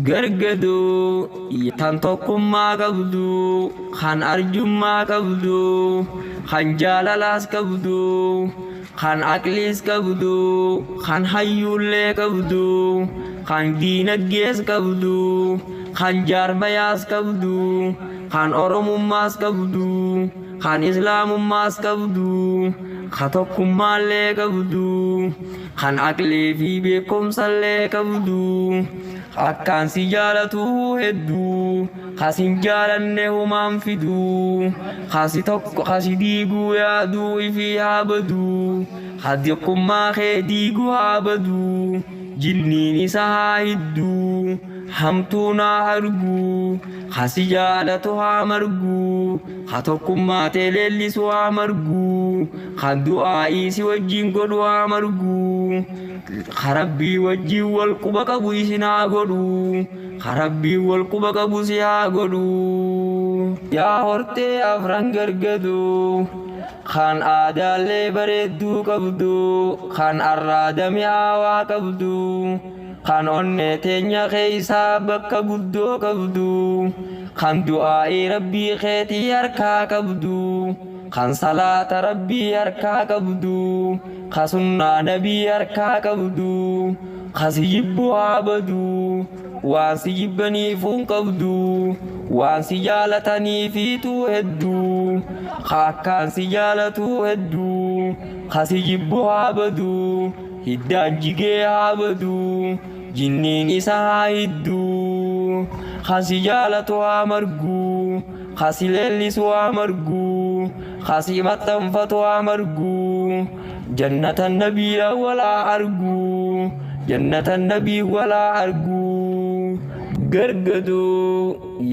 gargadu tan tokkummaa qabdu kan arjummaa qabdu kan jaalalaas qabdu kan aqliis qabdu kan hayyuullee qabdu kan diinagdees qabdu kan jaarmayaas qabdu kan oromummaas qabdu kan islaamummaas qabdu kan tokkummaallee qabdu kan aqlee fi beekumsallee qabdu akkaan si jaalatu hedduu kasin jaalanne humaan fiduu kasi tokko kasi diiguu yaaduu ifi haa baduu hadiqummaa kee diiguu haa baduu jinniin isa haa hidduu hamtuu naa arguu kasi jaalatu haa marguu ka tokkummaa tee leellisu haa marguu kan du'aa'ii si wajjin godhu haa marguu ka rabbii wajjin wal quba qabu isin haa godhu ka rabbii wal quba qabu si haa godhu yaa hortee afran gargadu kan aadaallee bareedduu qabdu kan arraada mi'aawaa qabdu kan onnee teenya keessaa bakka guddoo qabdu kan du'aa'ii rabbii keetii harkaa qabdu kan salaata rabbii harkaa qabdu kan sunnaa nabii harkaa qabdu kan si jibbu haa badu waan si jibbaniifuu qabdu waan si jaalataniifiitu hedduu akkaan si jaalatu hedduu kan si jibbu haa badu hiddaan jigee haa badu jinniin isa haa hidduu kan si jaalatu haa marguu kan si leellisu haa marguu kan si maxxanfatu haa marguu jannatan nabii walaa arguu jannatan nabii walaa arguu gargadu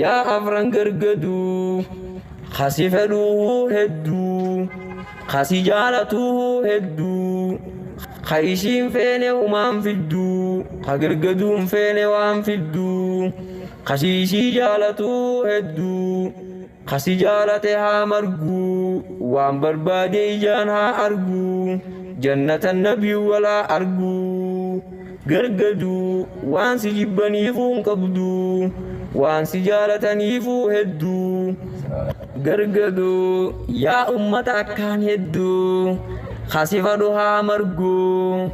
yaa afran gargadu kasi fedhuu hedduu kasi jaalatuu hedduu ka ishiin feene humaan fidduu ka gargaduun feene waan fidduu kasi ishii jaalatuu hedduu kasi jaalate haa marguu waan barbaade ijaan haa arguu jannatan nabii walaa arguu gargadu waan si jibbaniifuu qabdu waan si jaalataniifuu hedduu gargadu yaa ummata akkaan hedduu kasi fadhu haa marguu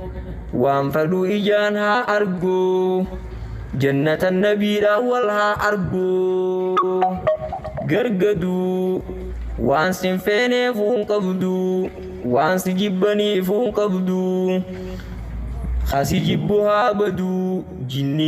waan fadhu ijaan haa arguu jannatan nabiidha wal haa arguu gargadu waan sin feeneefuu qabdu waan si jibbaniifuu qabdu kasi jibbu haa badu jinni